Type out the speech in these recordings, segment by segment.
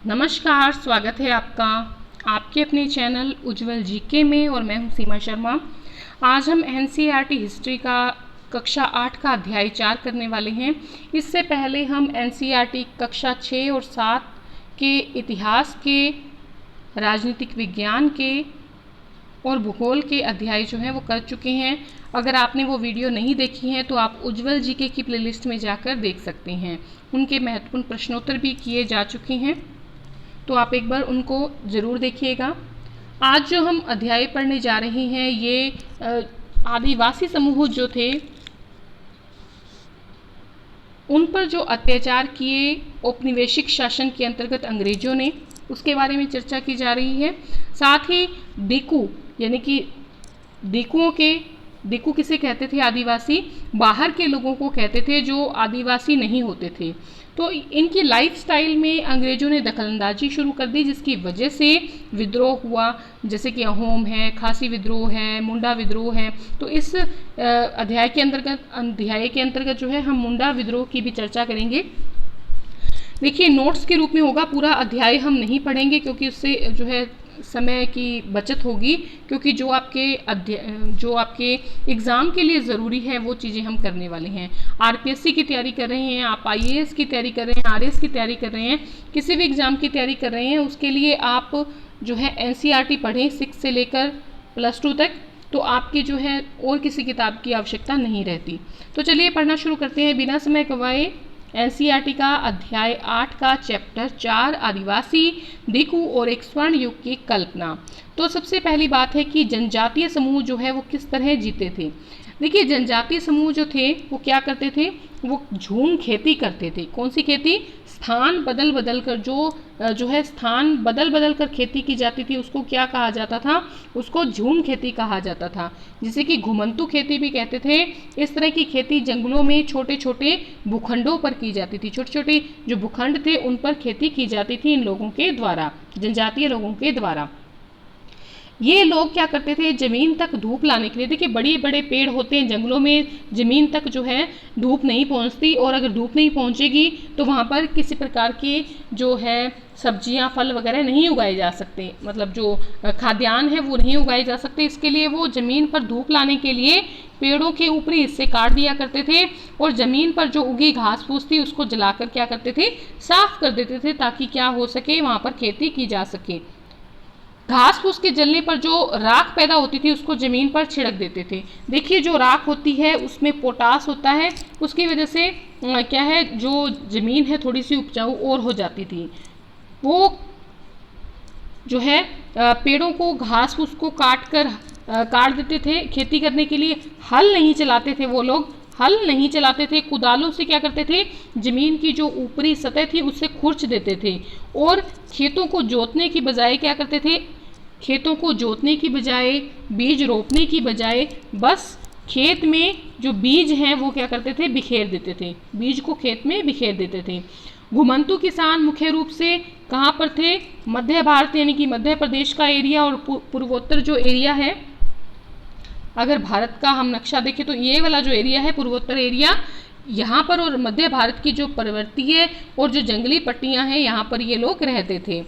नमस्कार, स्वागत है आपका आपके अपने चैनल उज्ज्वल जीके में और मैं हूं सीमा शर्मा। आज हम एनसीईआरटी हिस्ट्री का कक्षा 8 का अध्याय 4 करने वाले हैं। इससे पहले हम एनसीईआरटी कक्षा 6 और 7 के इतिहास के, राजनीतिक विज्ञान के और भूगोल के अध्याय जो हैं वो कर चुके हैं। अगर आपने वो वीडियो नहीं देखी हैं तो आप उज्ज्वल जीके की प्लेलिस्ट में जाकर देख सकते हैं। उनके महत्वपूर्ण प्रश्नोत्तर भी किए जा चुके हैं, तो आप एक बार उनको ज़रूर देखिएगा। आज जो हम अध्याय पढ़ने जा रहे हैं ये आदिवासी समूह जो थे उन पर जो अत्याचार किए औपनिवेशिक शासन के अंतर्गत अंग्रेजों ने, उसके बारे में चर्चा की जा रही है। साथ ही दीकू यानी कि दीकू किसे कहते थे? आदिवासी बाहर के लोगों को कहते थे जो आदिवासी नहीं होते थे। तो इनकी लाइफस्टाइल में अंग्रेजों ने दखलंदाजी शुरू कर दी, जिसकी वजह से विद्रोह हुआ, जैसे कि अहोम है, खासी विद्रोह है, मुंडा विद्रोह है। तो इस अध्याय के अंतर्गत जो है हम मुंडा विद्रोह की भी चर्चा करेंगे। देखिए, नोट्स के रूप में होगा, पूरा अध्याय हम नहीं पढ़ेंगे क्योंकि उससे जो है समय की बचत होगी, क्योंकि जो आपके एग्ज़ाम के लिए ज़रूरी है वो चीज़ें हम करने वाले हैं। आरपीएससी की तैयारी कर रहे हैं आप, आईएएस की तैयारी कर रहे हैं, आरएस की तैयारी कर रहे हैं, किसी भी एग्ज़ाम की तैयारी कर रहे हैं, उसके लिए आप जो है एनसीईआरटी पढ़ें 6 से लेकर +2 तक, तो आपकी जो है और किसी किताब की आवश्यकता नहीं रहती। तो चलिए पढ़ना शुरू करते हैं बिना समय गंवाए। एनसीईआरटी का अध्याय 8 का चैप्टर 4 आदिवासी, दीकू और एक स्वर्ण युग की कल्पना। तो सबसे पहली बात है कि जनजातीय समूह जो है वो किस तरह जीते थे। देखिए, जनजातीय समूह जो थे वो क्या करते थे? वो झूम खेती करते थे। कौन सी खेती? स्थान बदल बदल कर स्थान बदल बदल कर खेती की जाती थी, उसको क्या कहा जाता था? उसको झूम खेती कहा जाता था, जिसे कि घुमंतू खेती भी कहते थे। इस तरह की खेती जंगलों में छोटे छोटे भूखंडों पर की जाती थी। छोटे छोटे जो भूखंड थे उन पर खेती की जाती थी इन लोगों के द्वारा, जनजातीय लोगों के द्वारा। ये लोग क्या करते थे? ज़मीन तक धूप लाने के लिए, देखिए बड़े बड़े पेड़ होते हैं जंगलों में, ज़मीन तक जो है धूप नहीं पहुंचती, और अगर धूप नहीं पहुंचेगी तो वहाँ पर किसी प्रकार की जो है सब्जियां, फल वगैरह नहीं उगाए जा सकते, मतलब जो खाद्यान्न है वो नहीं उगाए जा सकते। इसके लिए वो ज़मीन पर धूप लाने के लिए पेड़ों के ऊपरी हिस्से काट दिया करते थे, और ज़मीन पर जो उगी घास फूस थी उसको जलाकर क्या करते थे? साफ कर देते थे, ताकि क्या हो सके, वहाँ पर खेती की जा सके। घास फूस के जलने पर जो राख पैदा होती थी उसको ज़मीन पर छिड़क देते थे। देखिए, जो राख होती है उसमें पोटास होता है, उसकी वजह से क्या है, जो ज़मीन है थोड़ी सी उपजाऊ और हो जाती थी। वो जो है पेड़ों को, घास फूस को काट देते थे। खेती करने के लिए हल नहीं चलाते थे, वो लोग हल नहीं चलाते थे, कुदालों से क्या करते थे? ज़मीन की जो ऊपरी सतह थी उससे खुरच देते थे, और खेतों को जोतने की बजाय क्या करते थे? खेतों को जोतने की बजाय, बीज रोपने की बजाय, बस खेत में जो बीज हैं वो क्या करते थे? बिखेर देते थे, बीज को खेत में बिखेर देते थे। घुमंतू किसान मुख्य रूप से कहाँ पर थे? मध्य भारत यानी कि मध्य प्रदेश का एरिया और पूर्वोत्तर जो एरिया है, अगर भारत का हम नक्शा देखें तो ये वाला जो एरिया है पूर्वोत्तर एरिया, यहाँ पर, और मध्य भारत की जो पर्वतीय और जो जंगली पट्टियाँ हैं यहाँ पर ये लोग रहते थे।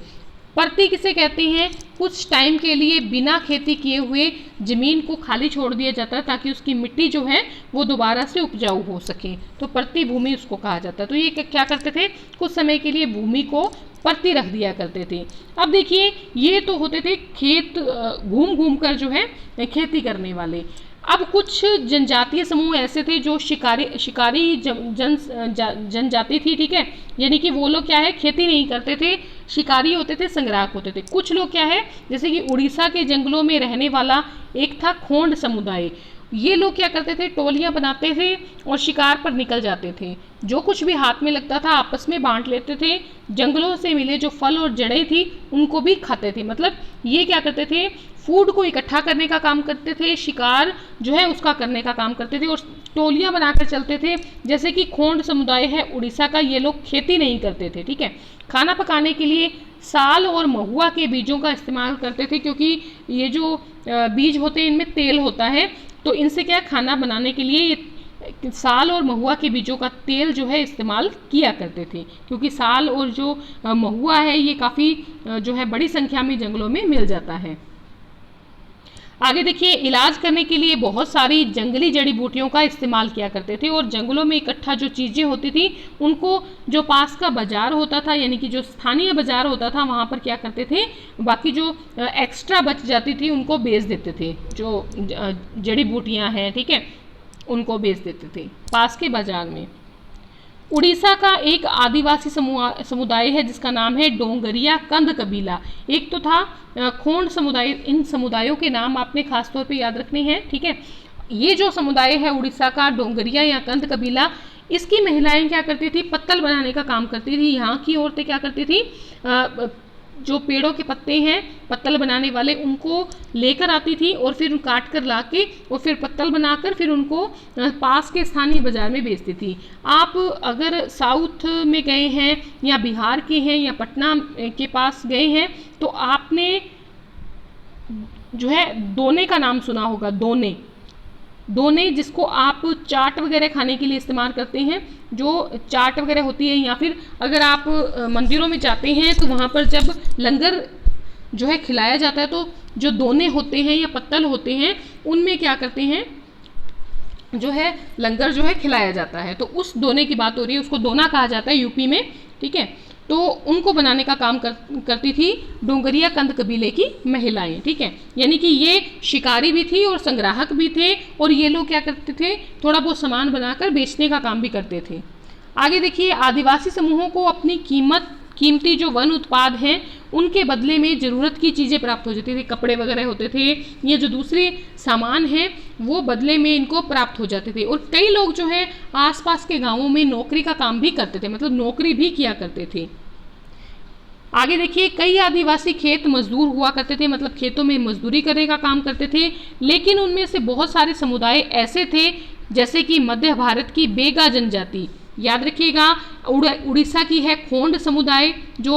परती किसे कहते हैं? कुछ टाइम के लिए बिना खेती किए हुए ज़मीन को खाली छोड़ दिया जाता है ताकि उसकी मिट्टी जो है वो दोबारा से उपजाऊ हो सके, तो परती भूमि उसको कहा जाता है। तो ये क्या करते थे? कुछ समय के लिए भूमि को परती रख दिया करते थे। अब देखिए, ये तो होते थे खेत घूम घूम कर जो है खेती करने वाले। अब कुछ जनजातीय समूह ऐसे थे जो शिकारी जनजाति थी, ठीक है, यानी कि वो लोग क्या है, खेती नहीं करते थे, शिकारी होते थे, संग्राहक होते थे। कुछ लोग क्या है, जैसे कि उड़ीसा के जंगलों में रहने वाला एक था खोंड समुदाय। ये लोग क्या करते थे? टोलियां बनाते थे और शिकार पर निकल जाते थे। जो कुछ भी हाथ में लगता था आपस में बांट लेते थे। जंगलों से मिले जो फल और जड़ें थी उनको भी खाते थे। मतलब ये क्या करते थे? फूड को इकट्ठा करने का काम करते थे, शिकार जो है उसका करने का काम करते थे, और टोलियां बनाकर चलते थे। जैसे कि खोंड समुदाय है उड़ीसा का, ये लोग खेती नहीं करते थे, ठीक है। खाना पकाने के लिए साल और महुआ के बीजों का इस्तेमाल करते थे, क्योंकि ये जो बीज होते हैं इनमें तेल होता है, तो इनसे क्या खाना बनाने के लिए साल और महुआ के बीजों का तेल जो है इस्तेमाल किया करते थे, क्योंकि साल और जो महुआ है ये काफ़ी जो है बड़ी संख्या में जंगलों में मिल जाता है। आगे देखिए, इलाज करने के लिए बहुत सारी जंगली जड़ी बूटियों का इस्तेमाल किया करते थे, और जंगलों में इकट्ठा जो चीज़ें होती थी उनको जो पास का बाजार होता था, यानी कि जो स्थानीय बाजार होता था, वहाँ पर क्या करते थे, बाकी जो एक्स्ट्रा बच जाती थी उनको बेच देते थे। जो जड़ी बूटियाँ हैं, ठीक है, उनको बेच देते थे पास के बाजार में। उड़ीसा का एक आदिवासी समुदाय है जिसका नाम है डोंगरिया कंद कबीला। एक तो था खोंड समुदाय। इन समुदायों के नाम आपने खास तौर पे याद रखने हैं, ठीक है। ये जो समुदाय है उड़ीसा का डोंगरिया या कंद कबीला, इसकी महिलाएं क्या करती थी, पत्तल बनाने का काम करती थी। यहाँ की औरतें क्या करती थी, जो पेड़ों के पत्ते हैं पत्तल बनाने वाले, उनको लेकर आती थी और फिर काट कर ला के और फिर पत्तल बनाकर फिर उनको पास के स्थानीय बाजार में बेचती थी। आप अगर साउथ में गए हैं या बिहार के हैं या पटना के पास गए हैं तो आपने जो है दोने का नाम सुना होगा। दोने, दोने जिसको आप चाट वगैरह खाने के लिए इस्तेमाल करते हैं, जो चाट वगैरह होती है, या फिर अगर आप मंदिरों में जाते हैं तो वहाँ पर जब लंगर जो है खिलाया जाता है तो जो दोने होते हैं या पत्तल होते हैं उनमें क्या करते हैं, जो है लंगर जो है खिलाया जाता है। तो उस दोने की बात हो रही है, उसको दोना कहा जाता है यूपी में, ठीक है। तो उनको बनाने का काम करती थी डोंगरिया कंद कबीले की महिलाएं, ठीक है। यानी कि ये शिकारी भी थी और संग्राहक भी थे, और ये लोग क्या करते थे, थोड़ा बहुत सामान बनाकर बेचने का काम भी करते थे। आगे देखिए, आदिवासी समूहों को अपनी कीमती जो वन उत्पाद हैं उनके बदले में ज़रूरत की चीज़ें प्राप्त हो जाती थी। कपड़े वगैरह होते थे, ये जो दूसरे सामान हैं वो बदले में इनको प्राप्त हो जाते थे। और कई लोग जो है आसपास के गांवों में नौकरी का काम भी करते थे, मतलब नौकरी भी किया करते थे। आगे देखिए, कई आदिवासी खेत मजदूर हुआ करते थे, मतलब खेतों में मजदूरी करने का काम करते थे। लेकिन उनमें से बहुत सारे समुदाय ऐसे थे, जैसे कि मध्य भारत की बेगा जनजाति, याद रखिएगा, उड़ीसा की है खोंड समुदाय जो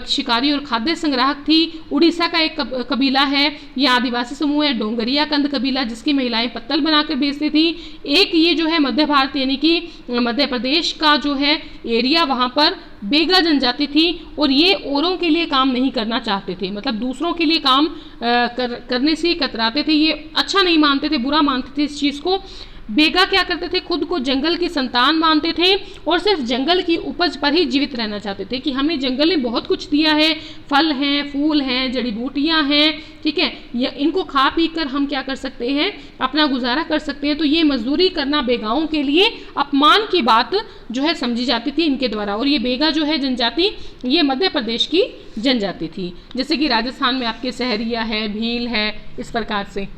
शिकारी और खाद्य संग्राहक थी। उड़ीसा का एक कबीला है, यह आदिवासी समूह है डोंगरिया कंद कबीला, जिसकी महिलाएं पत्तल बनाकर बेचती थी। एक ये जो है मध्य भारत यानी कि मध्य प्रदेश का जो है एरिया, वहाँ पर बेगा जनजाति थी, और ये औरों के लिए काम नहीं करना चाहते थे, मतलब दूसरों के लिए काम करने से कतराते थे, ये अच्छा नहीं मानते थे, बुरा मानते थे इस चीज़ को। बेगा क्या करते थे, खुद को जंगल की संतान मानते थे और सिर्फ जंगल की उपज पर ही जीवित रहना चाहते थे, कि हमें जंगल ने बहुत कुछ दिया है, फल हैं, फूल हैं, जड़ी बूटियां हैं, ठीक है, इनको खा पी कर हम क्या कर सकते हैं, अपना गुजारा कर सकते हैं। तो ये मजदूरी करना बेगाओं के लिए अपमान की बात जो है समझी जाती थी इनके द्वारा। और ये बेगा जो है जनजाति, ये मध्य प्रदेश की जनजाति थी, जैसे कि राजस्थान में आपके सहरिया है, भील है, इस प्रकार से।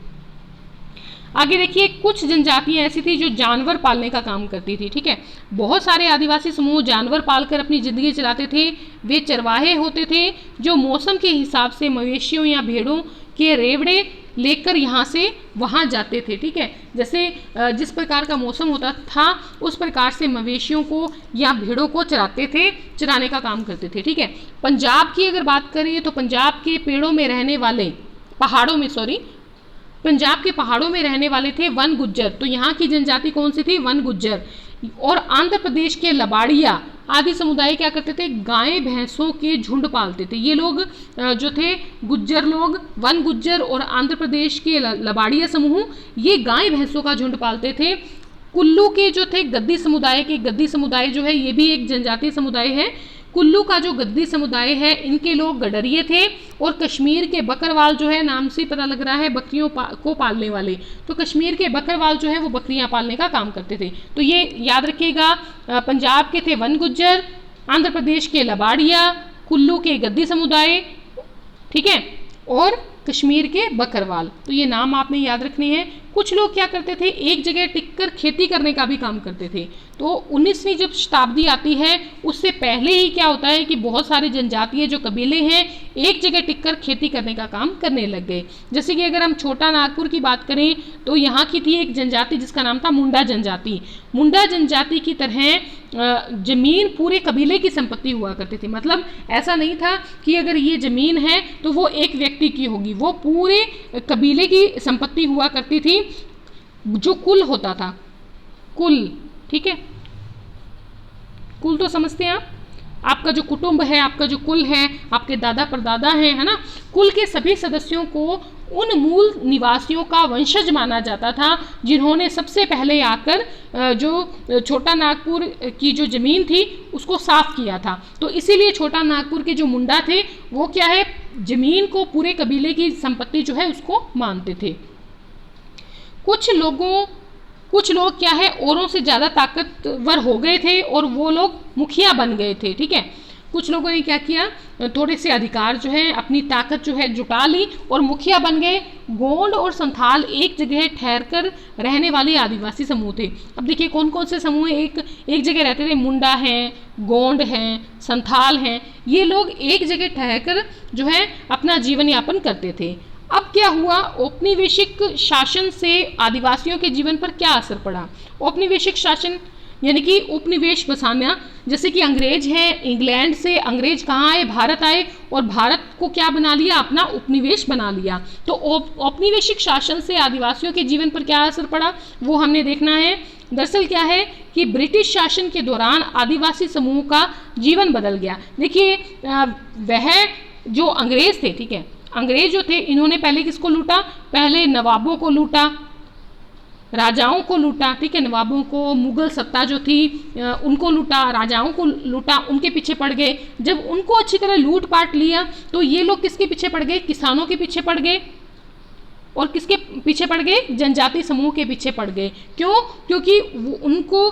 आगे देखिए, कुछ जनजातियां ऐसी थी जो जानवर पालने का काम करती थी, ठीक है। बहुत सारे आदिवासी समूह जानवर पालकर अपनी ज़िंदगी चलाते थे। वे चरवाहे होते थे जो मौसम के हिसाब से मवेशियों या भेड़ों के रेवड़े लेकर यहाँ से वहाँ जाते थे, ठीक है। जैसे जिस प्रकार का मौसम होता था उस प्रकार से मवेशियों को या भेड़ों को चराते थे, चराने का काम करते थे, ठीक है। पंजाब की अगर बात करें तो पंजाब के पेड़ों में रहने वाले, पंजाब के पहाड़ों में रहने वाले थे वन गुज्जर। तो यहाँ की जनजाति कौन सी थी, वन गुज्जर। और आंध्र प्रदेश के लबाड़िया आदि समुदाय क्या करते थे, गाय भैंसों के झुंड पालते थे। ये लोग जो थे गुज्जर लोग, वन गुज्जर और आंध्र प्रदेश के लबाड़िया समूह, ये गाय भैंसों का झुंड पालते थे। कुल्लू के जो थे गद्दी समुदाय जो है ये भी एक जनजातीय समुदाय है। कुल्लू का जो गद्दी समुदाय है इनके लोग गडरिये थे। और कश्मीर के बकरवाल जो है, नाम से पता लग रहा है बकरियों को पालने वाले, तो कश्मीर के बकरवाल जो है वो बकरियां पालने का काम करते थे। तो ये याद रखिएगा, पंजाब के थे वन गुज्जर, आंध्र प्रदेश के लबाड़िया, कुल्लू के गद्दी समुदाय, ठीक है, और कश्मीर के बकरवाल। तो ये नाम आपने याद रखने हैं। कुछ लोग क्या करते थे, एक जगह टिककर खेती करने का भी काम करते थे। तो 19वीं जब शताब्दी आती है उससे पहले ही क्या होता है कि बहुत सारे जनजातीय जो कबीले हैं एक जगह टिककर खेती करने का काम करने लग गए। जैसे कि अगर हम छोटा नागपुर की बात करें तो यहाँ की थी एक जनजाति जिसका नाम था मुंडा जनजाति। मुंडा जनजाति की तरह जमीन पूरे कबीले की संपत्ति हुआ करती थी। मतलब ऐसा नहीं था कि अगर ये जमीन है तो वो एक व्यक्ति की होगी, वो पूरे कबीले की संपत्ति हुआ करती थी। जो कुल होता था, कुल, ठीक है, कुल तो समझते हैं आप, आपका जो कुटुंब है, आपका जो कुल है, आपके दादा परदादा हैं, है ना, कुल के सभी सदस्यों को उन मूल निवासियों का वंशज माना जाता था जिन्होंने सबसे पहले आकर जो छोटा नागपुर की जो ज़मीन थी उसको साफ किया था। तो इसीलिए छोटा नागपुर के जो मुंडा थे वो क्या है, ज़मीन को पूरे कबीले की संपत्ति जो है उसको मानते थे। कुछ लोग क्या है औरों से ज़्यादा ताकतवर हो गए थे और वो लोग मुखिया बन गए थे, ठीक है। कुछ लोगों ने क्या किया, थोड़े से अधिकार जो है, अपनी ताकत जो है जुटा ली और मुखिया बन गए। गोंड और संथाल एक जगह ठहरकर रहने वाले आदिवासी समूह थे। अब देखिए कौन कौन से समूह एक जगह रहते थे, मुंडा हैं, गोंड हैं, संथाल हैं, ये लोग एक जगह ठहरकर जो है अपना जीवन यापन करते थे। अब क्या हुआ, औपनिवेशिक शासन से आदिवासियों के जीवन पर क्या असर पड़ा। औपनिवेशिक शासन यानी कि उपनिवेश बसाना, जैसे कि अंग्रेज हैं, इंग्लैंड से अंग्रेज कहाँ आए, भारत आए और भारत को क्या बना लिया, अपना उपनिवेश बना लिया। तो औपनिवेशिक शासन से आदिवासियों के जीवन पर क्या असर पड़ा वो हमने देखना है। दरअसल क्या है कि ब्रिटिश शासन के दौरान आदिवासी समूह का जीवन बदल गया। देखिए वह जो अंग्रेज थे, ठीक है, अंग्रेज जो थे इन्होंने पहले किसको लूटा, पहले नवाबों को लूटा, राजाओं को लूटा, ठीक है, नवाबों को, मुगल सत्ता जो थी उनको लूटा, राजाओं को लूटा, उनके पीछे पड़ गए। जब उनको अच्छी तरह लूट पाट लिया तो ये लोग किसके पीछे पड़ गए, किसानों के पीछे पड़ गए और किसके पीछे पड़ गए, जनजाति समूह के पीछे पड़ गए। क्यों, क्योंकि उनको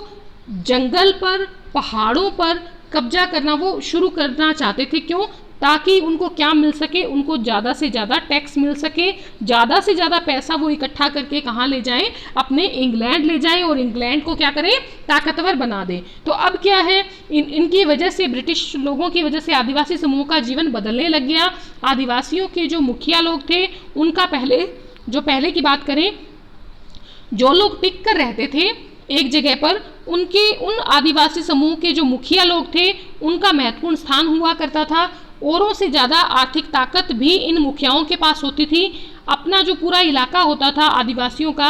जंगल पर, पहाड़ों पर कब्जा करना वो शुरू करना चाहते थे। क्यों, ताकि उनको क्या मिल सके, उनको ज़्यादा से ज़्यादा टैक्स मिल सके, ज़्यादा से ज़्यादा पैसा वो इकट्ठा करके कहाँ ले जाएं, अपने इंग्लैंड ले जाएं और इंग्लैंड को क्या करें, ताकतवर बना दें। तो अब क्या है, इनकी वजह से, ब्रिटिश लोगों की वजह से आदिवासी समूह का जीवन बदलने लग गया। आदिवासियों के जो मुखिया लोग थे उनका पहले की बात करें, जो लोग टिक कर रहते थे एक जगह पर, उन आदिवासी समूह के जो मुखिया लोग थे उनका महत्वपूर्ण स्थान हुआ करता था। औरों से ज़्यादा आर्थिक ताकत भी इन मुखियाओं के पास होती थी। अपना जो पूरा इलाका होता था आदिवासियों का,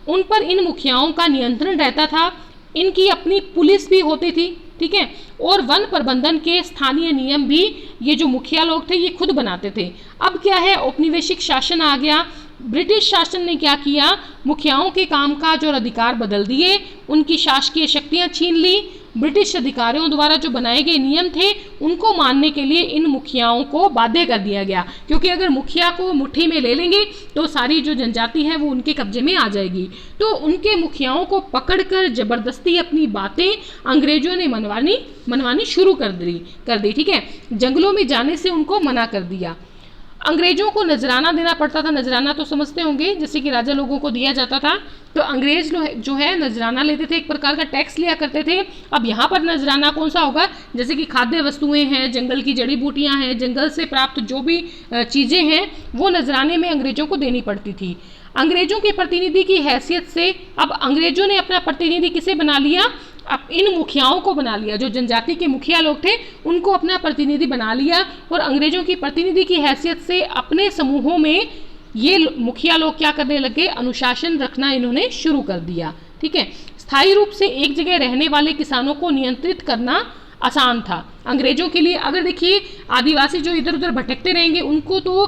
उन पर इन मुखियाओं का नियंत्रण रहता था। इनकी अपनी पुलिस भी होती थी, ठीक है, और वन प्रबंधन के स्थानीय नियम भी ये जो मुखिया लोग थे ये खुद बनाते थे। अब क्या है, औपनिवेशिक शासन आ गया। ब्रिटिश शासन ने क्या किया, मुखियाओं के कामकाज और अधिकार बदल दिए, उनकी शासकीय शक्तियां छीन ली। ब्रिटिश अधिकारियों द्वारा जो बनाए गए नियम थे उनको मानने के लिए इन मुखियाओं को बाध्य कर दिया गया, क्योंकि अगर मुखिया को मुट्ठी में ले लेंगे तो सारी जो जनजाति है वो उनके कब्जे में आ जाएगी। तो उनके मुखियाओं को पकड़कर जबरदस्ती अपनी बातें अंग्रेजों ने मनवानी शुरू कर दी, ठीक है। जंगलों में जाने से उनको मना कर दिया। अंग्रेजों को नजराना देना पड़ता था। नजराना तो समझते होंगे, जैसे कि राजा लोगों को दिया जाता था। तो अंग्रेज जो है नजराना लेते थे, एक प्रकार का टैक्स लिया करते थे। अब यहाँ पर नजराना कौन सा होगा, जैसे कि खाद्य वस्तुएं हैं, जंगल की जड़ी बूटियाँ हैं, जंगल से प्राप्त जो भी चीज़ें हैं वो नजराने में अंग्रेजों को देनी पड़ती थी। अंग्रेजों के प्रतिनिधि की हैसियत से अब अंग्रेजों ने अपना प्रतिनिधि किसे बना लिया, अब इन मुखियाओं को बना लिया। जो जनजाति के मुखिया लोग थे उनको अपना प्रतिनिधि बना लिया और अंग्रेजों की प्रतिनिधि की हैसियत से अपने समूहों में ये मुखिया लोग क्या करने लगे, अनुशासन रखना इन्होंने शुरू कर दिया, ठीक है। स्थायी रूप से एक जगह रहने वाले किसानों को नियंत्रित करना आसान था अंग्रेजों के लिए। अगर देखिए आदिवासी जो इधर उधर भटकते रहेंगे उनको तो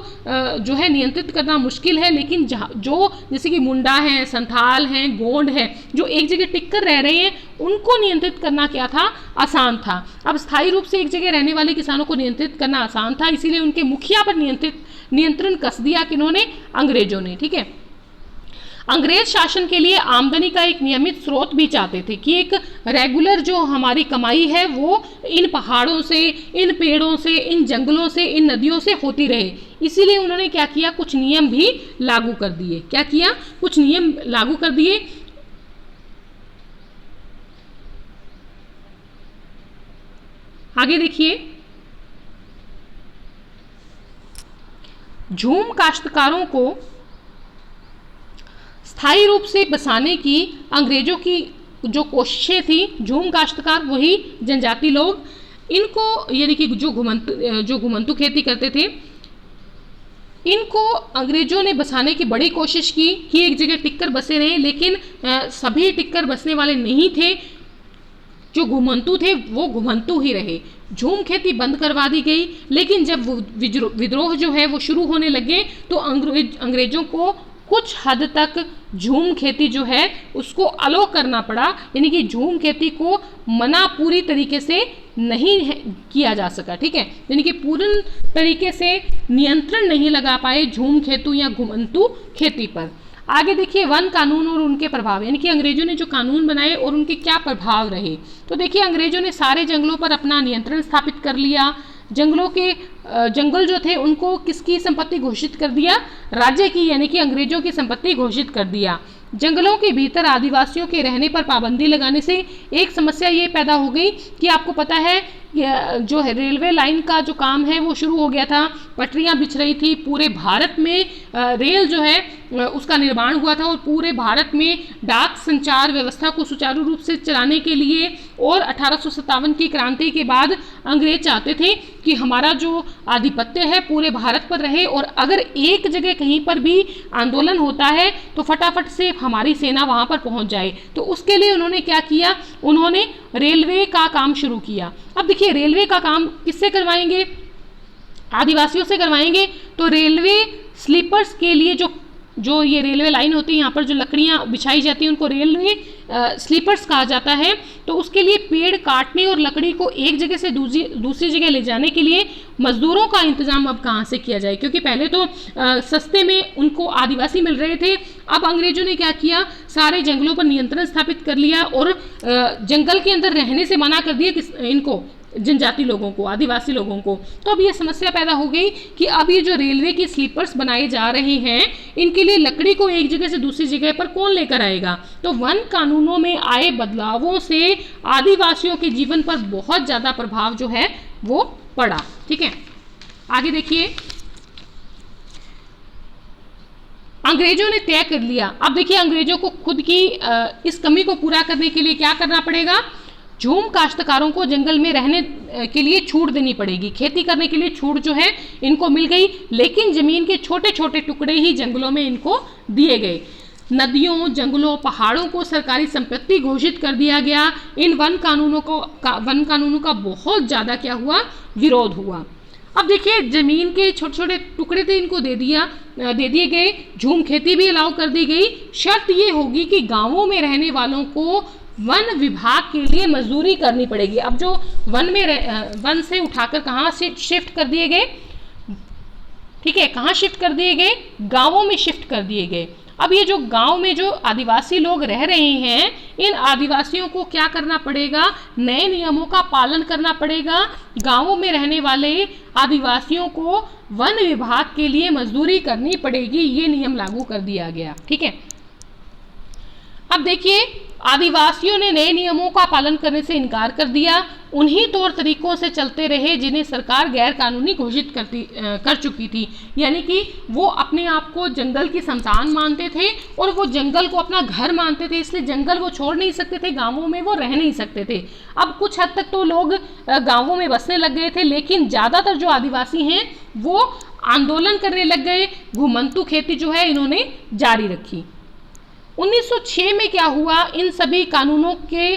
जो है नियंत्रित करना मुश्किल है, लेकिन जो जैसे कि मुंडा हैं, संथाल हैं, गोंड हैं, जो एक जगह टिक कर रह रहे हैं उनको नियंत्रित करना क्या था, आसान था। अब स्थायी रूप से एक जगह रहने वाले किसानों को नियंत्रित करना आसान था, इसीलिए उनके मुखिया पर नियंत्रण कस दिया किन्होंने, अंग्रेजों ने, ठीक है। अंग्रेज शासन के लिए आमदनी का एक नियमित स्रोत भी चाहते थे कि एक रेगुलर जो हमारी कमाई है वो इन पहाड़ों से, इन पेड़ों से, इन जंगलों से, इन नदियों से होती रहे। इसीलिए उन्होंने क्या किया, कुछ नियम भी लागू कर दिए। क्या किया, कुछ नियम लागू कर दिए। आगे देखिए, झूम काश्तकारों को स्थायी रूप से बसाने की अंग्रेजों की जो कोशिशें थी, झूम काश्तकार वही जनजाति लोग, इनको यानी कि जो घुमंतु खेती करते थे, इनको अंग्रेजों ने बसाने की बड़ी कोशिश की कि एक जगह टिककर बसे रहे, लेकिन सभी टिककर बसने वाले नहीं थे। जो घुमंतु थे वो घुमंतु ही रहे। झूम खेती बंद करवा दी गई, लेकिन जब विद्रोह जो है वो शुरू होने लगे तो अंग्रेजों को कुछ हद तक झूम खेती जो है उसको अलो करना पड़ा, यानी कि झूम खेती को मना पूरी तरीके से नहीं किया जा सका। ठीक है, यानी कि पूर्ण तरीके से नियंत्रण नहीं लगा पाए झूम खेतु या घुमंतु खेती पर। आगे देखिए वन कानून और उनके प्रभाव, यानी कि अंग्रेजों ने जो कानून बनाए और उनके क्या प्रभाव रहे। तो देखिए अंग्रेजों ने सारे जंगलों पर अपना नियंत्रण स्थापित कर लिया। जंगल जो थे उनको किसकी संपत्ति घोषित कर दिया? राज्य की, यानी कि अंग्रेजों की संपत्ति घोषित कर दिया। जंगलों के भीतर आदिवासियों के रहने पर पाबंदी लगाने से एक समस्या ये पैदा हो गई कि आपको पता है जो है रेलवे लाइन का जो काम है वो शुरू हो गया था, पटरियां बिछ रही थी, पूरे भारत में रेल जो है उसका निर्माण हुआ था और पूरे भारत में डाक संचार व्यवस्था को सुचारू रूप से चलाने के लिए और 1857 की क्रांति के बाद अंग्रेज चाहते थे कि हमारा जो आधिपत्य है पूरे भारत पर रहे और अगर एक जगह कहीं पर भी आंदोलन होता है तो फटाफट से हमारी सेना वहां पर पहुंच जाए। तो उसके लिए उन्होंने क्या किया? उन्होंने रेलवे का काम शुरू किया। अब देखिए रेलवे का काम किससे करवाएंगे? आदिवासियों से करवाएंगे। तो रेलवे स्लीपर्स के लिए जो ये रेलवे लाइन होती है, यहाँ पर जो लकड़ियाँ बिछाई जाती हैं उनको रेलवे स्लीपर्स कहा जाता है। तो उसके लिए पेड़ काटने और लकड़ी को एक जगह से दूसरी जगह ले जाने के लिए मजदूरों का इंतजाम अब कहाँ से किया जाए, क्योंकि पहले तो सस्ते में उनको आदिवासी मिल रहे थे। अब अंग्रेजों ने क्या किया? सारे जंगलों पर नियंत्रण स्थापित कर लिया और जंगल के अंदर रहने से मना कर दिया इनको, जनजाति लोगों को, आदिवासी लोगों को। तो अब ये समस्या पैदा हो गई कि अब ये जो रेलवे की स्लीपर्स बनाए जा रहे हैं इनके लिए लकड़ी को एक जगह से दूसरी जगह पर कौन लेकर आएगा? तो वन कानूनों में आए बदलावों से आदिवासियों के जीवन पर बहुत ज़्यादा प्रभाव जो है वो पड़ा। ठीक है, आगे देखिए अंग्रेजों ने तय कर लिया। अब देखिए अंग्रेजों को खुद की इस कमी को पूरा करने के लिए क्या करना पड़ेगा? झूम काश्तकारों को जंगल में रहने के लिए छूट देनी पड़ेगी। खेती करने के लिए छूट जो है इनको मिल गई, लेकिन जमीन के छोटे छोटे टुकड़े ही जंगलों में इनको दिए गए। नदियों, जंगलों, पहाड़ों को सरकारी संपत्ति घोषित कर दिया गया। इन वन कानूनों का बहुत ज़्यादा क्या हुआ? विरोध हुआ। अब देखिए जमीन के छोटे छोटे टुकड़े थे इनको दे दिए गए, झूम खेती भी अलाउ कर दी गई। शर्त ये होगी कि गाँवों में रहने वालों को वन विभाग के लिए मजदूरी करनी पड़ेगी। अब जो वन से उठाकर कहाँ से शिफ्ट कर दिए गए? ठीक है, कहाँ शिफ्ट कर दिए गए? गांवों में शिफ्ट कर दिए गए। अब ये जो गांव में जो आदिवासी लोग रह रहे हैं, इन आदिवासियों को क्या करना पड़ेगा? नए नियमों का पालन करना पड़ेगा। गांवों में रहने वाले आदिवासियों को वन विभाग के लिए मजदूरी करनी पड़ेगी, ये नियम लागू कर दिया गया। ठीक है, अब देखिए आदिवासियों ने नए नियमों का पालन करने से इनकार कर दिया। उन्हीं तौर तरीकों से चलते रहे जिन्हें सरकार गैर कानूनी घोषित कर चुकी थी, यानी कि वो अपने आप को जंगल की संतान मानते थे और वो जंगल को अपना घर मानते थे, इसलिए जंगल वो छोड़ नहीं सकते थे, गांवों में वो रह नहीं सकते थे। अब कुछ हद तक तो लोग गांवों में बसने लग गए थे, लेकिन ज़्यादातर जो आदिवासी हैं वो आंदोलन करने लग गए। घुमंतु खेती जो है इन्होंने जारी रखी। 1906 में क्या हुआ? इन सभी कानूनों के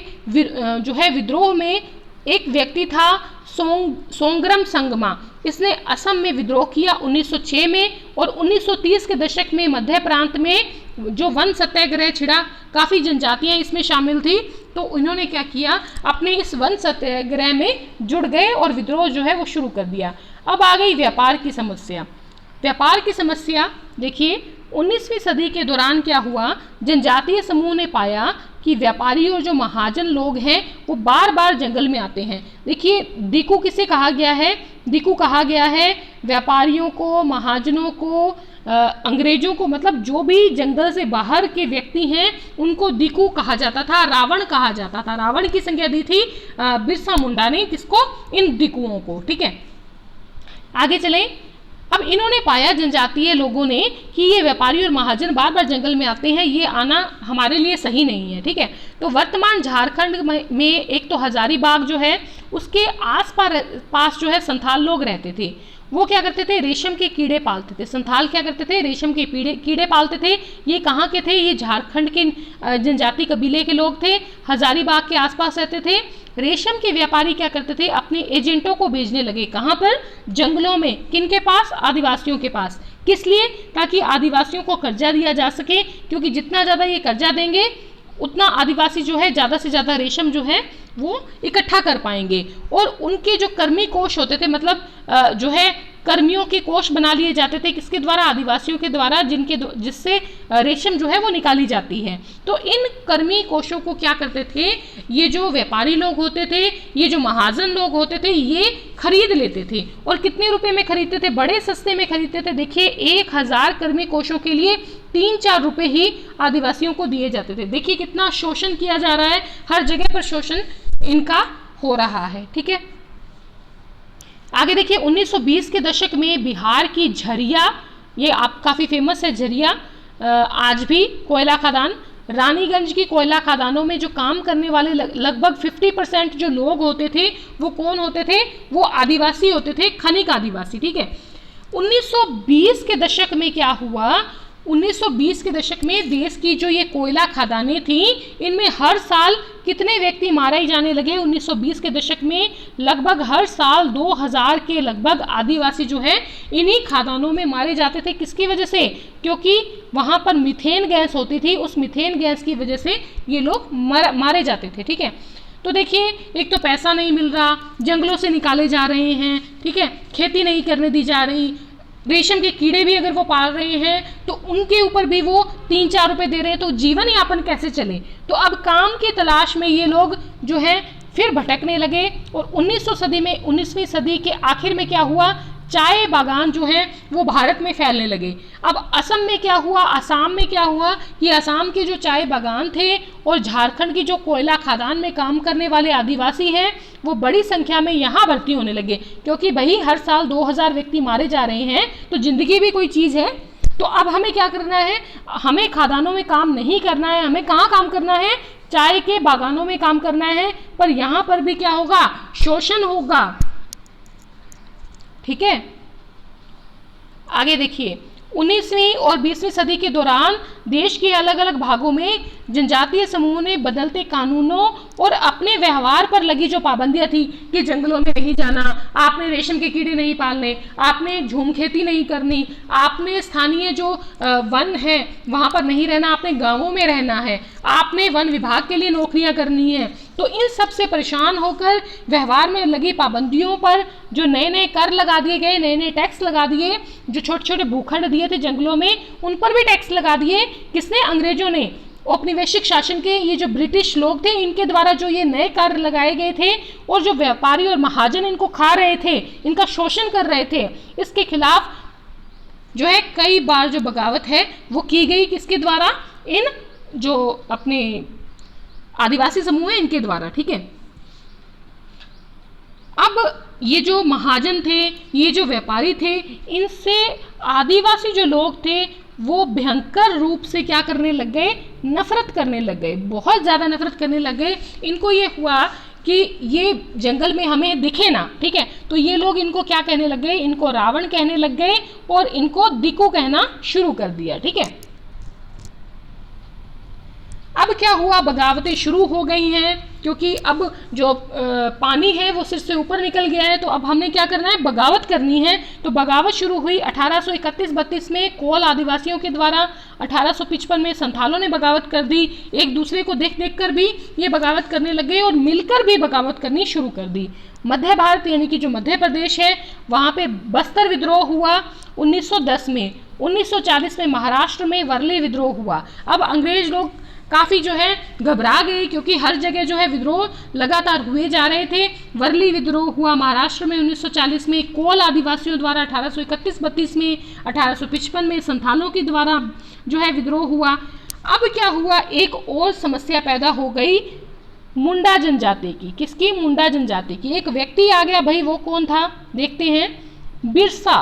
जो है विद्रोह में एक व्यक्ति था सोंगरम संगमा। इसने असम में विद्रोह किया 1906 में और 1930 के दशक में मध्य प्रांत में जो वन सत्याग्रह छिड़ा, काफ़ी जनजातियां इसमें शामिल थी, तो इन्होंने क्या किया? अपने इस वन सत्याग्रह में जुड़ गए और विद्रोह जो है वो शुरू कर दिया। अब आ गई व्यापार की समस्या। व्यापार की समस्या देखिए 19वीं सदी के दौरान क्या हुआ? जनजातीय समूह ने पाया कि व्यापारी और जो महाजन लोग हैं वो बार बार जंगल में आते हैं। देखिए दिकू किसे कहा गया है? दिकू कहा गया है व्यापारियों को, महाजनों को, अंग्रेजों को, मतलब जो भी जंगल से बाहर के व्यक्ति हैं उनको दिकू कहा जाता था, रावण कहा जाता था। रावण की संज्ञा दी थी बिरसा मुंडा ने, किसको? इन दिकुओं को। ठीक है, आगे चलें। अब इन्होंने पाया जनजातीय लोगों ने कि ये व्यापारी और महाजन बार बार जंगल में आते हैं, ये आना हमारे लिए सही नहीं है। ठीक है, तो वर्तमान झारखंड में एक तो हजारीबाग जो है उसके आस पास जो है संथाल लोग रहते थे। वो क्या करते थे, रेशम के कीड़े पालते थे। संथाल क्या करते थे, रेशम के कीड़े पालते थे। ये कहाँ के थे, ये झारखंड के जनजाति कबीले के लोग थे, हजारीबाग के आसपास रहते थे। रेशम के व्यापारी क्या करते थे, अपने एजेंटों को भेजने लगे, कहाँ पर, जंगलों में। किनके पास, आदिवासियों के पास। किस लिए, ताकि आदिवासियों को कर्जा दिया जा सके, क्योंकि जितना ज़्यादा ये कर्जा देंगे उतना आदिवासी जो है ज़्यादा से ज़्यादा रेशम जो है वो इकट्ठा कर पाएंगे। और उनके जो कर्मी कोष होते थे, मतलब जो है कर्मियों के कोष बना लिए जाते थे, किसके द्वारा, आदिवासियों के द्वारा, जिससे रेशम जो है वो निकाली जाती है। तो इन कर्मी कोषों को क्या करते थे, ये जो व्यापारी लोग होते थे, ये जो महाजन लोग होते थे, ये खरीद लेते थे। और कितने रुपए में खरीदते थे, बड़े सस्ते में खरीदते थे। देखिए 1000 कर्मी कोषों के लिए 3-4 रुपए ही आदिवासियों को दिए जाते थे। देखिए कितना शोषण किया जा रहा है, हर जगह पर शोषण इनका हो रहा है। ठीक है, आगे देखिए 1920 के दशक में बिहार की झरिया, ये आप काफ़ी फेमस है झरिया, आज भी कोयला खदान, रानीगंज की कोयला खदानों में जो काम करने वाले लगभग 50% जो लोग होते थे वो कौन होते थे, वो आदिवासी होते थे, खनिक आदिवासी। ठीक है, 1920 के दशक में क्या हुआ, 1920 के दशक में देश की जो ये कोयला खदानें थी, इनमें हर साल कितने व्यक्ति मारे जाने लगे। 1920 के दशक में लगभग हर साल 2000 के लगभग आदिवासी जो है इन्हीं खदानों में मारे जाते थे। किसकी वजह से, क्योंकि वहाँ पर मीथेन गैस होती थी, उस मीथेन गैस की वजह से ये लोग मारे जाते थे। ठीक है, तो देखिए एक तो पैसा नहीं मिल रहा, जंगलों से निकाले जा रहे हैं, ठीक है, खेती नहीं करने दी जा रही, रेशम के कीड़े भी अगर वो पाल रहे हैं तो उनके ऊपर भी वो 3-4 रुपए दे रहे हैं, तो जीवन यापन कैसे चले। तो अब काम की तलाश में ये लोग जो है फिर भटकने लगे। और 19वीं सदी के आखिर में क्या हुआ, चाय बागान जो है वो भारत में फैलने लगे। अब असम में क्या हुआ, आसाम में क्या हुआ कि आसाम के जो चाय बागान थे और झारखंड की जो कोयला खदान में काम करने वाले आदिवासी हैं वो बड़ी संख्या में यहाँ भर्ती होने लगे, क्योंकि भाई हर साल 2000 व्यक्ति मारे जा रहे हैं, तो जिंदगी भी कोई चीज़ है। तो अब हमें क्या करना है, हमें खदानों में काम नहीं करना है, हमें कहाँ काम करना है, चाय के बागानों में काम करना है। पर यहाँ पर भी क्या होगा, शोषण होगा। ठीक है, आगे देखिए 19वीं और 20वीं सदी के दौरान देश के अलग अलग भागों में जनजातीय समूह ने बदलते कानूनों और अपने व्यवहार पर लगी जो पाबंदियां थी कि जंगलों में नहीं जाना, आपने रेशम के कीड़े नहीं पालने, आपने झूम खेती नहीं करनी, आपने स्थानीय जो वन है वहाँ पर नहीं रहना, आपने गांवों में रहना है, आपने वन विभाग के लिए नौकरियां करनी है। तो इन सब से परेशान होकर व्यवहार में लगी पाबंदियों पर जो नए नए कर लगा दिए गए, नए नए टैक्स लगा दिए, जो छोटे छोटे भूखंड दिए थे जंगलों में उन पर भी टैक्स लगा दिए। किसने, अंग्रेजों ने। औपनिवेशिक शासन के ये जो ब्रिटिश लोग थे इनके द्वारा जो ये नए कर लगाए गए थे और जो व्यापारी और महाजन इनको खा रहे थे, इनका शोषण कर रहे थे, इसके खिलाफ जो है कई बार जो बगावत है वो की गई। किसके द्वारा, इन जो अपने आदिवासी समूह है इनके द्वारा। ठीक है, अब ये जो महाजन थे, ये जो व्यापारी थे, इनसे आदिवासी जो लोग थे वो भयंकर रूप से क्या करने लग गए, नफरत करने लग गए, बहुत ज़्यादा नफरत करने लग गए। इनको ये हुआ कि ये जंगल में हमें दिखे ना, ठीक है, तो ये लोग इनको क्या कहने लग गए, इनको रावण कहने लग गए और इनको दिकू कहना शुरू कर दिया। ठीक है, अब क्या हुआ, बगावतें शुरू हो गई हैं, क्योंकि अब जो पानी है वो सिर से ऊपर निकल गया है, तो अब हमने क्या करना है, बगावत करनी है। तो बगावत शुरू हुई 1831-32 में कोल आदिवासियों के द्वारा। 1855 में संथालों ने बगावत कर दी। एक दूसरे को देख देख कर भी ये बगावत करने लग गए और मिलकर भी बगावत करनी शुरू कर दी। मध्य भारत यानी कि जो मध्य प्रदेश है वहाँ पे बस्तर विद्रोह हुआ 1910 में। 1940 में महाराष्ट्र में वर्ली विद्रोह हुआ। अब अंग्रेज लोग काफ़ी जो है घबरा गए, क्योंकि हर जगह जो है विद्रोह लगातार हुए जा रहे थे। वर्ली विद्रोह हुआ महाराष्ट्र में 1940 में, कोल आदिवासियों द्वारा 1831-32 में, 1855 में संथालों के द्वारा जो है विद्रोह हुआ। अब क्या हुआ, एक और समस्या पैदा हो गई मुंडा जनजाति की। किसकी, मुंडा जनजाति की। एक व्यक्ति आ गया, भाई वो कौन था, देखते हैं, बिरसा।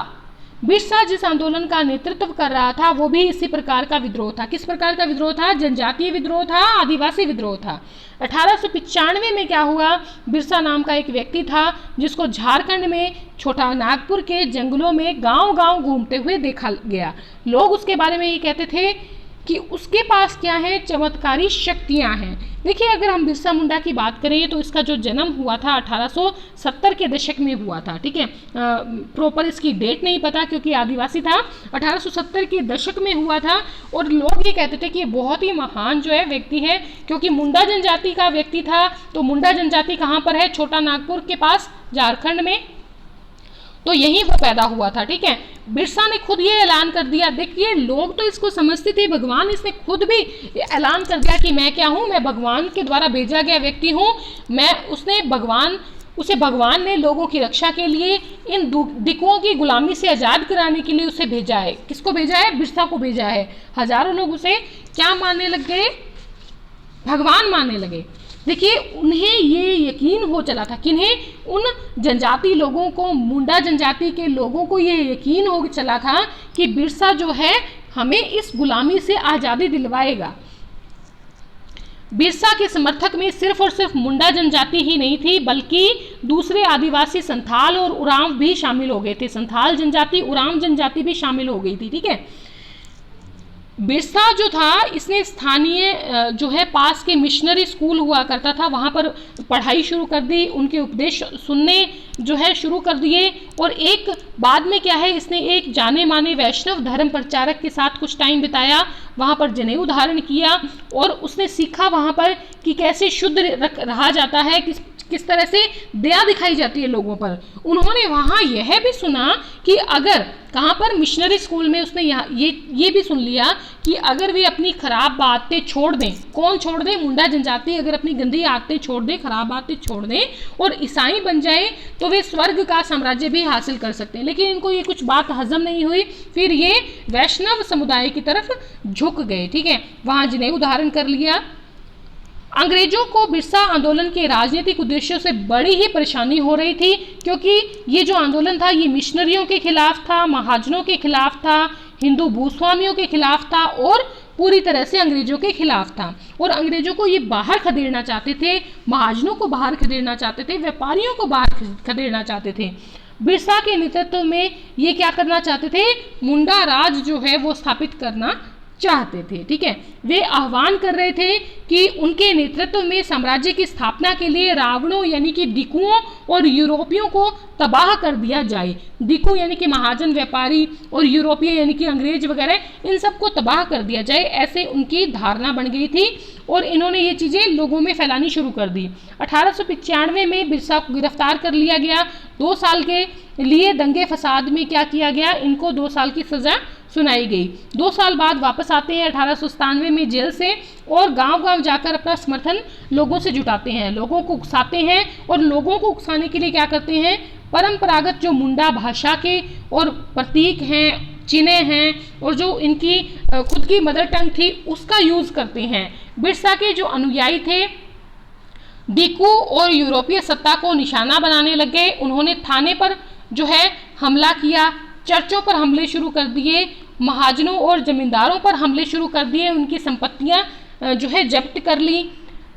बिरसा जिस आंदोलन का नेतृत्व कर रहा था वो भी इसी प्रकार का विद्रोह था। किस प्रकार का विद्रोह था, जनजातीय विद्रोह था, आदिवासी विद्रोह था। 1895 में क्या हुआ, बिरसा नाम का एक व्यक्ति था जिसको झारखंड में छोटा नागपुर के जंगलों में गांव गांव घूमते हुए देखा गया। लोग उसके बारे में ये कहते थे कि उसके पास क्या है, चमत्कारी शक्तियां हैं। देखिए, अगर हम बिरसा मुंडा की बात करें तो इसका जो जन्म हुआ था 1870 के दशक में हुआ था, ठीक है। प्रॉपर इसकी डेट नहीं पता क्योंकि आदिवासी था, 1870 के दशक में हुआ था। और लोग ये कहते थे कि ये बहुत ही महान जो है व्यक्ति है, क्योंकि मुंडा जनजाति का व्यक्ति था। तो मुंडा जनजाति कहाँ पर है, छोटा नागपुर के पास झारखंड में, तो यहीं वो पैदा हुआ था, ठीक है। बिरसा ने खुद ये ऐलान कर दिया, देखिए लोग तो इसको समझते थे भगवान, इसने खुद भी ऐलान कर दिया कि मैं क्या हूँ, मैं भगवान के द्वारा भेजा गया व्यक्ति हूँ। उसे भगवान ने लोगों की रक्षा के लिए, इन दिकुओं की गुलामी से आज़ाद कराने के लिए उसे भेजा है। किसको भेजा है, बिरसा को भेजा है। हजारों लोग उसे क्या मानने लग गए, भगवान मानने लगे। देखिए, उन्हें ये यकीन हो चला था, किन्हें, उन जनजाति लोगों को, मुंडा जनजाति के लोगों को ये यकीन हो चला था कि बिरसा जो है हमें इस गुलामी से आज़ादी दिलवाएगा। बिरसा के समर्थक में सिर्फ और सिर्फ मुंडा जनजाति ही नहीं थी, बल्कि दूसरे आदिवासी संथाल और उरांव भी शामिल हो गए थे। संथाल जनजाति, उरांव जनजाति भी शामिल हो गई थी, ठीक है। बिरसा जो था, इसने स्थानीय जो है पास के मिशनरी स्कूल हुआ करता था, वहाँ पर पढ़ाई शुरू कर दी, उनके उपदेश सुनने जो है शुरू कर दिए। और एक बाद में क्या है, इसने एक जाने माने वैष्णव धर्म प्रचारक के साथ कुछ टाइम बिताया, वहाँ पर जनेऊ धारण किया और उसने सीखा वहाँ पर कि कैसे शुद्ध रहा जाता है, किस तरह से दया दिखाई जाती है लोगों पर। उन्होंने वहाँ यह भी सुना कि अगर, कहाँ पर, मिशनरी स्कूल में, उसने यहाँ ये भी सुन लिया कि अगर वे अपनी खराब बातें छोड़ दें, कौन छोड़ दें, मुंडा जनजाति अगर अपनी गंदी आदतें छोड़ दें, खराब बातें छोड़ दें और ईसाई बन जाए तो वे स्वर्ग का साम्राज्य भी हासिल कर सकते हैं। लेकिन इनको ये कुछ बात हजम नहीं हुई, फिर ये वैष्णव समुदाय की तरफ झुक गए, ठीक है। वहाँ जनेऊ धारण कर लिया। अंग्रेजों को बिरसा आंदोलन के राजनीतिक उद्देश्यों से बड़ी ही परेशानी हो रही थी, क्योंकि ये जो आंदोलन था ये मिशनरियों के खिलाफ था, महाजनों के खिलाफ था, हिंदू भूस्वामियों के खिलाफ था और पूरी तरह से अंग्रेजों के खिलाफ था। और अंग्रेजों को ये बाहर खदेड़ना चाहते थे, महाजनों को बाहर खदेड़ना चाहते थे, व्यापारियों को बाहर खदेड़ना चाहते थे। बिरसा के नेतृत्व में ये क्या करना चाहते थे, मुंडा राज जो है वो स्थापित करना चाहते थे, ठीक है। वे आह्वान कर रहे थे कि उनके नेतृत्व में साम्राज्य की स्थापना के लिए रावणों यानी कि दिकुओं और यूरोपियों को तबाह कर दिया जाए। दिकु यानी कि महाजन व्यापारी और यूरोपीय यानी कि अंग्रेज वगैरह, इन सबको तबाह कर दिया जाए, ऐसे उनकी धारणा बन गई थी और इन्होंने ये चीज़ें लोगों में फैलानी शुरू कर दी। 1895 में बिरसा को गिरफ्तार कर लिया गया। 2 साल के लिए दंगे फसाद में क्या किया गया, इनको 2 साल की सजा सुनाई गई। 2 साल बाद वापस आते हैं 1897 में जेल से और गांव-गांव जाकर अपना समर्थन लोगों से जुटाते हैं, लोगों को उकसाते हैं। और लोगों को उकसाने के लिए क्या करते हैं, परंपरागत जो मुंडा भाषा के और प्रतीक हैं, चिन्ह हैं और जो इनकी खुद की मदर टंग थी उसका यूज़ करते हैं। बिरसा के जो अनुयायी थे दिकू और यूरोपीय सत्ता को निशाना बनाने लग गए। उन्होंने थाने पर जो है हमला किया, चर्चों पर हमले शुरू कर दिए, महाजनों और जमींदारों पर हमले शुरू कर दिए, उनकी संपत्तियां जो है जब्त कर ली।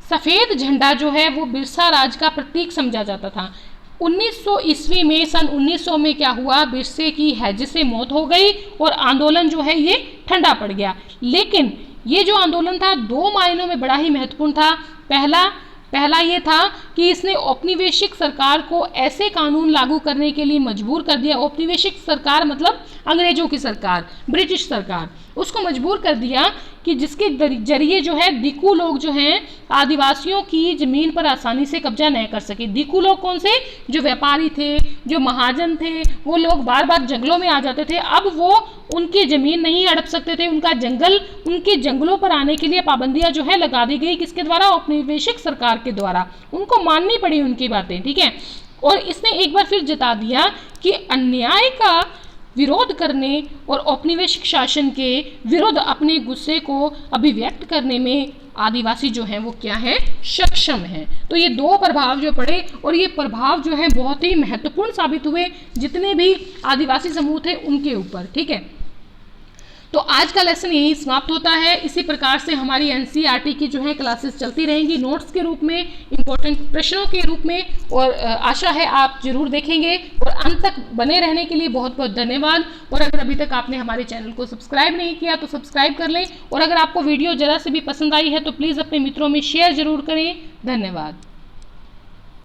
सफ़ेद झंडा जो है वो बिरसा राज का प्रतीक समझा जाता था। 1900 ईस्वी में, सन 1900 में क्या हुआ, बिरसे की हैजे से मौत हो गई और आंदोलन जो है ये ठंडा पड़ गया। लेकिन ये जो आंदोलन था 2 मायनों में बड़ा ही महत्वपूर्ण था। पहला ये था कि इसने औपनिवेशिक सरकार को ऐसे कानून लागू करने के लिए मजबूर कर दिया। औपनिवेशिक सरकार मतलब अंग्रेजों की सरकार, ब्रिटिश सरकार, उसको मजबूर कर दिया कि जिसके जरिए जो है दिकू लोग जो हैं आदिवासियों की ज़मीन पर आसानी से कब्जा नहीं कर सके। दिकू लोग कौन से, जो व्यापारी थे, जो महाजन थे, वो लोग बार बार जंगलों में आ जाते थे। अब वो उनकी ज़मीन नहीं हड़प सकते थे, उनके जंगलों पर आने के लिए पाबंदियां जो है लगा दी गई। किसके द्वारा, औपनिवेशिक सरकार के द्वारा। उनको माननी पड़ी उनकी बातें, ठीक है। और इसने एक बार फिर जता दिया कि अन्याय का विरोध करने और औपनिवेशिक शासन के विरुद्ध अपने गुस्से को अभिव्यक्त करने में आदिवासी जो हैं वो क्या है, सक्षम हैं। तो ये 2 प्रभाव जो पड़े और ये प्रभाव जो है बहुत ही महत्वपूर्ण साबित हुए जितने भी आदिवासी समूह थे उनके ऊपर, ठीक है। तो आज का लेसन यही समाप्त होता है। इसी प्रकार से हमारी एनसीईआरटी की जो है क्लासेस चलती रहेंगी, नोट्स के रूप में, इंपॉर्टेंट प्रश्नों के रूप में, और आशा है आप जरूर देखेंगे। और अंत तक बने रहने के लिए बहुत बहुत धन्यवाद। और अगर अभी तक आपने हमारे चैनल को सब्सक्राइब नहीं किया तो सब्सक्राइब कर लें। और अगर आपको वीडियो ज़रा से भी पसंद आई है तो प्लीज़ अपने मित्रों में शेयर जरूर करें। धन्यवाद।